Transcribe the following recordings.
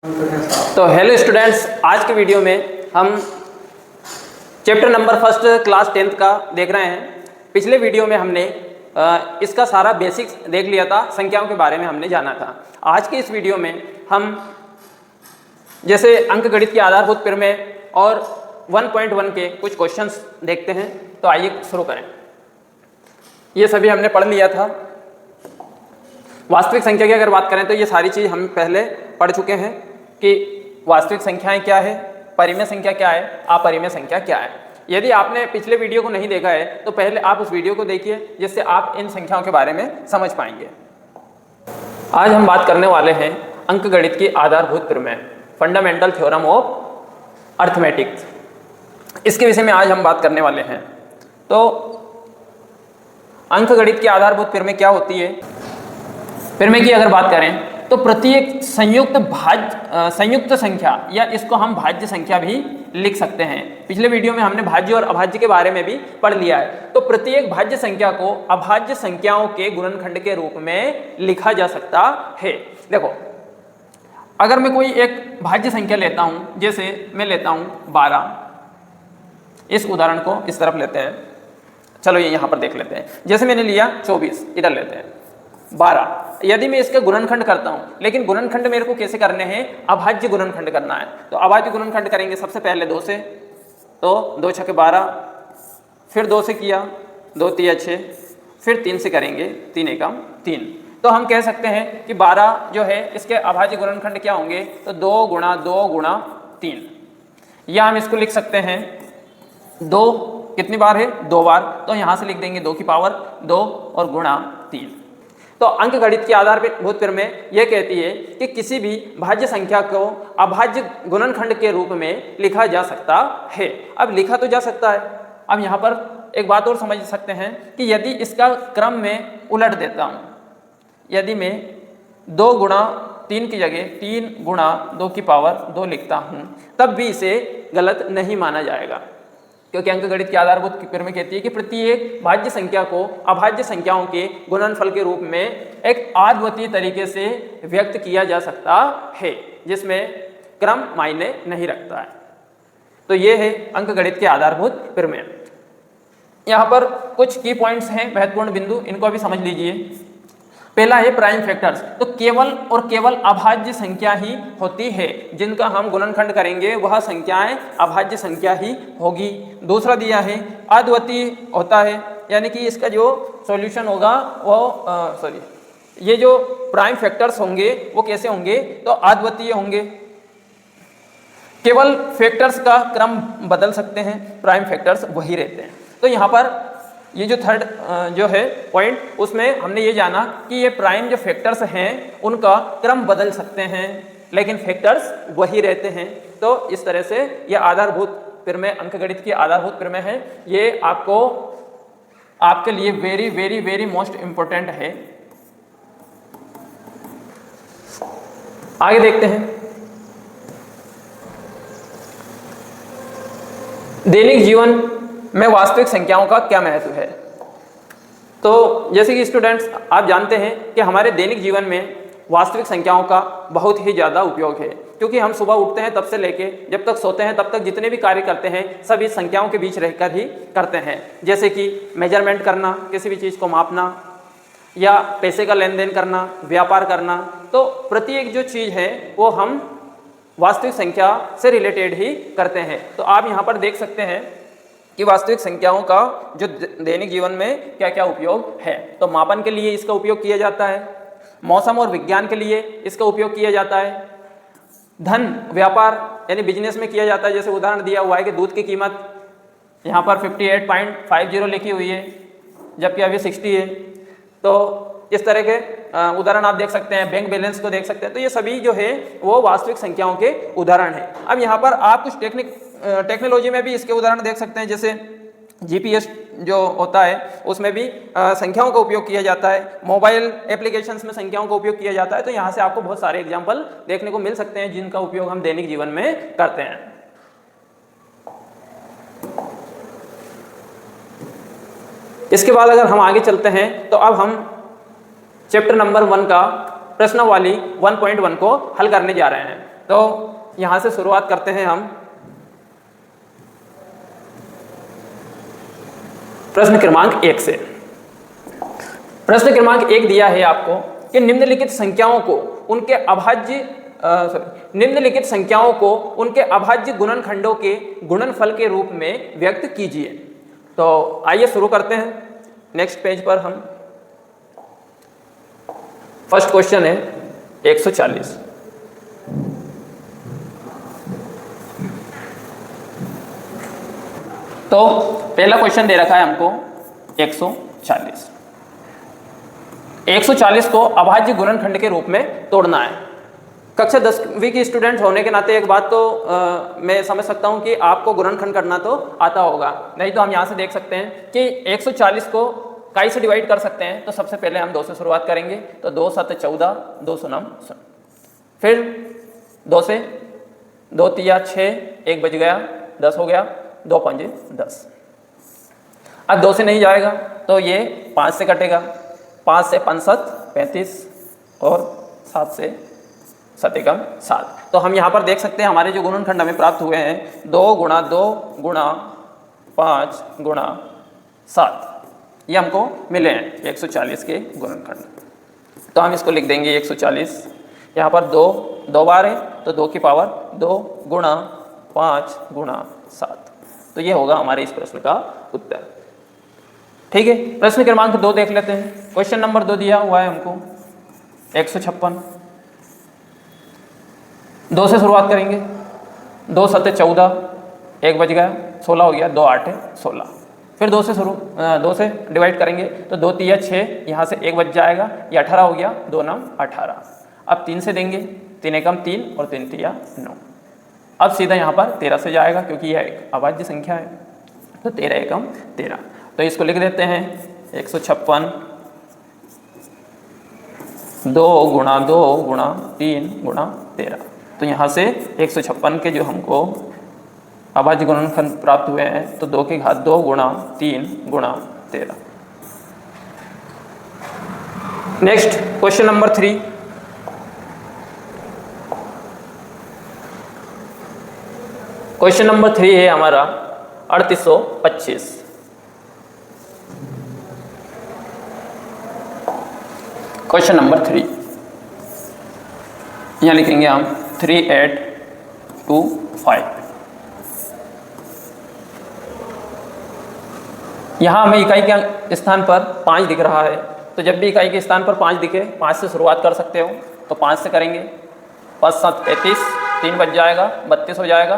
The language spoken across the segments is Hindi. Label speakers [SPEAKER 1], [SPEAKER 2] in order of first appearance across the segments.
[SPEAKER 1] तो हेलो स्टूडेंट्स, आज के वीडियो में हम chapter number first class 10th का देख रहे हैं। पिछले वीडियो में हमने इसका सारा बेसिक्स देख लिया था, संख्याओं के बारे में हमने जाना था। आज के इस वीडियो में हम जैसे अंकगणित के आधारभूत प्रमेय और 1.1 के कुछ क्वेश्चंस देखते हैं। तो आइए शुरू करें। ये सभी हमने पढ़ लिया था। वास्तविक संख्या की अगर बात करें तो ये सारी चीज़ हम पहले पढ़ चुके हैं कि वास्तविक संख्याएं क्या है, परिमेय संख्या क्या है, अपरिमेय संख्या क्या है। यदि आपने पिछले वीडियो को नहीं देखा है तो पहले आप उस वीडियो को देखिए, जिससे आप इन संख्याओं के बारे में समझ पाएंगे। आज हम बात करने वाले हैं अंकगणित की आधारभूत प्रमेय, फंडामेंटल थ्योरम ऑफ अर्थमेटिक्स। इसके विषय में आज हम बात करने वाले हैं। तो अंकगणित की आधारभूत प्रमेय क्या होती है? प्रमेय की अगर बात करें तो प्रत्येक संयुक्त संख्या, या इसको हम भाज्य संख्या भी लिख सकते हैं। पिछले वीडियो में हमने भाज्य और अभाज्य के बारे में भी पढ़ लिया है। तो प्रत्येक भाज्य संख्या को अभाज्य संख्याओं के गुणनखंड के रूप में लिखा जा सकता है। देखो, अगर मैं कोई एक भाज्य संख्या लेता हूं, जैसे मैं लेता हूं 12, इस उदाहरण को इस तरफ लेते हैं। चलो ये यहां पर देख लेते हैं। जैसे मैंने लिया 24, इधर लेते हैं 12। यदि मैं इसके गुणनखंड करता हूं, लेकिन गुणनखंड मेरे को कैसे करने हैं? अभाज्य गुणनखंड करना है। तो अभाज्य गुणनखंड करेंगे सबसे पहले 2 से, तो 2 छके 12, फिर 2 से किया, 2 तिया 6, फिर 3 से करेंगे, 3 एकम 3। तो हम कह सकते हैं कि 12 जो है इसके अभाज्य गुणनखंड क्या होंगे? तो 2 गुणा 2 गुणा 3, या हम इसको लिख सकते हैं 2 कितनी बार है? 2 बार। तो यहां से लिख देंगे 2 की पावर 2 और गुणा 3। तो अंकगणित की आधारभूत प्रमेय यह कहती है कि किसी भी भाज्य संख्या को अभाज्य गुणनखंड के रूप में लिखा जा सकता है। अब लिखा तो जा सकता है। अब यहाँ पर एक बात और समझ सकते हैं कि यदि इसका क्रम में उलट देता हूँ, यदि मैं 2 गुणा 3 की जगह 3 गुणा 2 की पावर 2 लिखता हूँ, तब भी इसे गलत नहीं माना जाएगा, क्योंकि अंकगणित की आधारभूत प्रमेय कहती है कि प्रत्येक भाज्य संख्या को अभाज्य संख्याओं के गुणनफल के रूप में एक अद्वितीय तरीके से व्यक्त किया जा सकता है, जिसमें क्रम मायने नहीं रखता है। तो ये है अंकगणित के आधारभूत प्रमेय। यहाँ पर कुछ की पॉइंट्स हैं, महत्वपूर्ण बिंदु, इनको अभी समझ लीजिए। पहला है प्राइम फैक्टर्स। तो केवल और केवल अभाज्य संख्या ही होती है, जिनका हम गुणनखंड करेंगे वह संख्याएं अभाज्य संख्या ही होगी। दूसरा दिया है अद्वितीय होता है, यानी कि इसका जो सॉल्यूशन होगा वो ये जो प्राइम फैक्टर्स होंगे वो कैसे होंगे? तो अद्वितीय होंगे। केवल फैक्टर्स का क्रम बदल सकते हैं, प्राइम फैक्टर्स वही रहते हैं। तो यहाँ पर ये जो थर्ड जो है पॉइंट, उसमें हमने ये जाना कि ये प्राइम जो फैक्टर्स हैं उनका क्रम बदल सकते हैं, लेकिन फैक्टर्स वही रहते हैं। तो इस तरह से ये आधारभूत प्रमेय, अंकगणित की आधारभूत प्रमेय है। ये आपको आपके लिए very very very most important है। आगे देखते हैं। दैनिक जीवन में वास्तविक संख्याओं का क्या महत्व है? तो जैसे कि स्टूडेंट्स आप जानते हैं कि हमारे दैनिक जीवन में वास्तविक संख्याओं का बहुत ही ज़्यादा उपयोग है, क्योंकि हम सुबह उठते हैं तब से लेके जब तक सोते हैं तब तक जितने भी कार्य करते हैं सभी संख्याओं के बीच रहकर ही करते हैं। जैसे कि मेजरमेंट करना, किसी भी चीज़ को मापना, या पैसे का लेन देन करना, व्यापार करना। तो प्रत्येक जो चीज़ है वो हम वास्तविक संख्या से रिलेटेड ही करते हैं। तो आप यहाँ पर देख सकते हैं कि वास्तविक संख्याओं का जो दैनिक जीवन में क्या क्या उपयोग है। तो मापन के लिए इसका उपयोग किया जाता है, मौसम और विज्ञान के लिए इसका उपयोग किया जाता है, धन व्यापार यानी बिजनेस में किया जाता है। जैसे उदाहरण दिया हुआ है कि दूध की कीमत यहाँ पर 58.50 लिखी हुई है, जबकि अभी 60 है। तो इस तरह के उदाहरण आप देख सकते हैं, बैंक बैलेंस को देख सकते हैं। तो ये सभी जो है वो वास्तविक संख्याओं के उदाहरण हैं। अब यहाँ पर आप कुछ टेक्नोलॉजी में भी इसके उदाहरण देख सकते हैं। जैसे GPS जो होता है उसमें भी संख्याओं का उपयोग किया जाता है, मोबाइल एप्लीकेशंस में संख्याओं का उपयोग किया जाता है। तो यहाँ से आपको बहुत सारे एग्जाम्पल देखने को मिल सकते हैं जिनका उपयोग हम दैनिक जीवन में करते हैं। इसके बाद अगर हम आगे चलते हैं तो अब हम चैप्टर नंबर 1 का प्रश्नावली 1.1 को हल करने जा रहे हैं। तो यहाँ से शुरुआत करते हैं हम प्रश्न क्रमांक 1 से। प्रश्न क्रमांक 1 दिया है आपको कि निम्नलिखित संख्याओं को उनके अभाज्य गुणनखंडों के गुणनफल के रूप में व्यक्त कीजिए। तो आइए शुरू करते हैं। नेक्स्ट पेज पर हम फर्स्ट क्वेश्चन है 140। तो पहला क्वेश्चन दे रखा है हमको 140। 140 को अभाज्य गुणनखंड के रूप में तोड़ना है। कक्षा 10वीं की स्टूडेंट होने के नाते एक बात तो मैं समझ सकता हूं कि आपको गुणनखंड करना तो आता होगा, नहीं तो हम यहां से देख सकते हैं कि 140 को काई से डिवाइड कर सकते हैं। तो सबसे पहले हम 2 से शुरुआत करेंगे। तो 2 7 14, 2 9 16, फिर 2 से 2 3 6, 1 बच गया, 10 हो गया, 2 5 10। अब 2 से नहीं जाएगा तो ये 5 से कटेगा, 5 से 5 7 35 और 7 से 7 एकम 7। तो हम यहाँ पर देख सकते हैं हमारे जो गुणनखंड हमें प्राप्त हुए हैं 2 गुणा 2 गुणा 5 गुणा 7, ये हमको मिले हैं 140 के गुणनखंड। तो हम इसको लिख देंगे 140। यहाँ पर 2 बार है तो 2 की पावर 2 गुणा 5 गुणा 7। तो ये होगा हमारे इस प्रश्न का उत्तर। ठीक है, प्रश्न क्रमांक 2 देख लेते हैं। क्वेश्चन नंबर 2 दिया हुआ है हमको 156। 2 से शुरुआत करेंगे। 2 7 14, 1 बच गया, 16 हो गया, 2 8 16। फिर 2 से डिवाइड करेंगे तो 2 3 6, यहाँ से 1 बच जाएगा, ये 18 हो गया, 2 9 18। अब 3 से देंगे, 3 एकम 3 और 3 3 9। अब सीधा यहाँ पर 13 से जाएगा क्योंकि यह एक अभाज्य संख्या है, तो 13 एकम 13। तो इसको लिख देते हैं 156 2 गुणा 2 गुणा 3 गुणा 13। तो यहाँ से 156 के जो हमको अभाज्य गुणनखंड प्राप्त हुए हैं तो 2 की घात 2 गुणा 3 गुणा 13। Next question number 3। Question number 3 है हमारा 3825। क्वेश्चन नंबर 3 यहाँ लिखेंगे हम 3825। यहाँ हमें इकाई के स्थान पर 5 दिख रहा है, तो जब भी इकाई के स्थान पर 5 दिखे 5 से शुरुआत कर सकते हो। तो 5 से करेंगे, 5 7 35, 3 बच जाएगा, 32 हो जाएगा।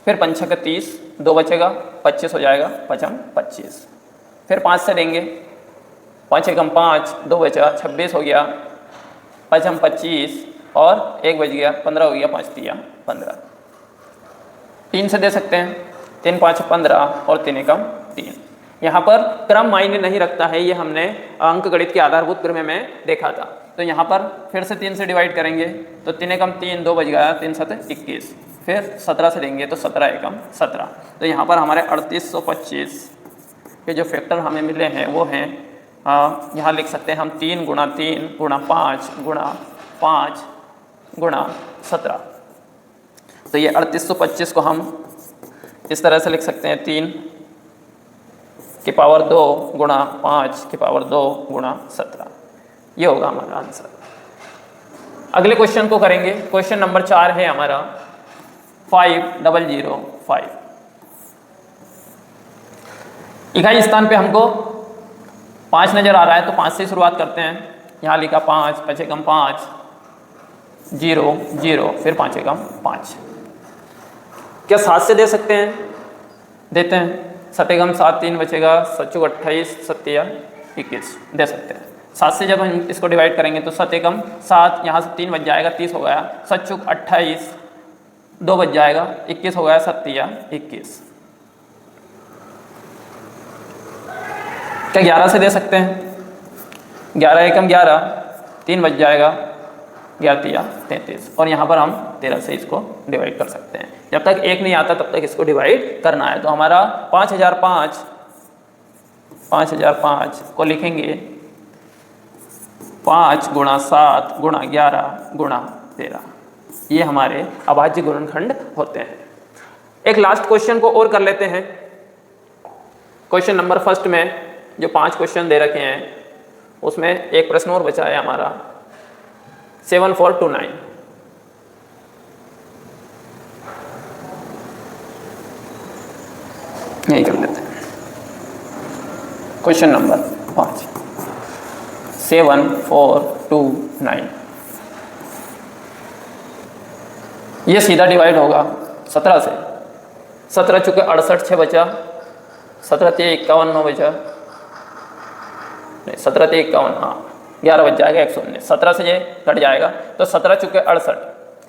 [SPEAKER 1] फिर 5 6 30, 2 बचेगा, 25 हो जाएगा, 5 25। फिर 5 से देंगे, 5 एकम 5, 2 बचा, 26 हो गया, 5 25 और 1 बच गया, 15 हो गया, 5 3 15। 3 से दे सकते हैं, 3 5 15 और 3 एकम 3। यहाँ पर क्रम मायने नहीं रखता है, ये हमने अंक गणित के आधारभूत क्रम में देखा था। तो यहाँ पर फिर से 3 से डिवाइड करेंगे तो 3 एकम 3, 2 बच गया, 3 7 21। फिर 17 से देंगे तो 17 एकम 17। तो यहाँ पर हमारे 3825 के जो फैक्टर हमें मिले हैं वो हैं, यहाँ लिख सकते हैं हम 3 गुणा 3 गुणा 5 गुणा 5 गुणा 17। तो ये 3825 को हम इस तरह से लिख सकते हैं, 3 की पावर 2 गुणा 5 की पावर 2 गुणा 17। ये होगा हमारा आंसर। अगले क्वेश्चन को करेंगे। क्वेश्चन नंबर 4 है हमारा 5005। इकाई स्थान पे हमको 5 नजर आ रहा है तो 5 से शुरुआत करते हैं। यहाँ लिखा 5 5 एकम 5 0 0, फिर 5 एकम 5। क्या 7 से दे सकते हैं? देते हैं। 7 एकम 7, 3 बचेगा, 7 चौक 28, 7 21 दे सकते हैं। 7 से जब हम इसको डिवाइड करेंगे तो 7 एकम 7, यहाँ से 3 बच जाएगा, 30 हो गया, 7 चौक 28, 2 बच जाएगा, 21 हो गया, 7 21। क्या 11 से दे सकते हैं? 11 एकम 11, 3 बच जाएगा, 11 33 और यहाँ पर हम 13 से इसको डिवाइड कर सकते हैं। जब तक 1 नहीं आता तब तक इसको डिवाइड करना है। तो हमारा 5005 को लिखेंगे 5 गुणा 7 गुणा 11 गुणा 13। ये हमारे अभाज्य गुणनखंड होते हैं। एक लास्ट क्वेश्चन को और कर लेते हैं। क्वेश्चन नंबर फर्स्ट में जो 5 क्वेश्चन दे रखे हैं उसमें एक प्रश्न और बचा है हमारा 7, 4, 2, 9। यही कर लेते हैं। Question number 5 7, 4, 2, 9। ये सीधा डिवाइड होगा 17 से। 17 चुके 68 6 बचा, 17 ते 51 9 बचा, नहीं 17 ते 51 हाँ 11 बच जाएगा 119। 17 से ये कट जाएगा तो 17 चुके 68,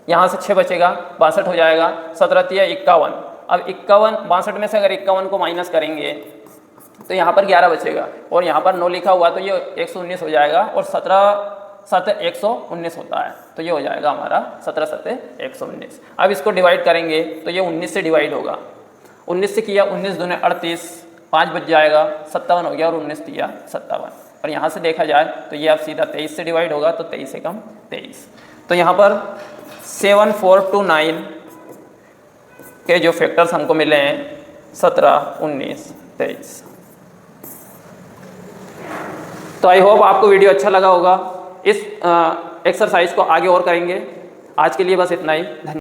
[SPEAKER 1] यहाँ से 6 बचेगा 62 हो जाएगा। 17 ते 51, अब 51 62 में से अगर 51 को माइनस करेंगे तो यहाँ पर 11 बचेगा और यहाँ पर 9 लिखा हुआ तो ये 119 हो जाएगा और 17 7 119 होता है तो ये हो जाएगा हमारा 17 7 119। अब इसको डिवाइड करेंगे तो ये 19 से डिवाइड होगा। 19 से किया 19 दूने 38, 5 बच जाएगा 57 हो गया और 19 दिया 57। और यहाँ से देखा जाए तो ये अब सीधा 23 से डिवाइड होगा तो 23 से कम 23। तो यहाँ पर 7, 4, 2, 9 के जो फैक्टर्स हमको मिले हैं 17, 19, 23। तो आई होप आपको वीडियो अच्छा लगा होगा। इस एक्सरसाइज को आगे और करेंगे। आज के लिए बस इतना ही। धन्यवाद।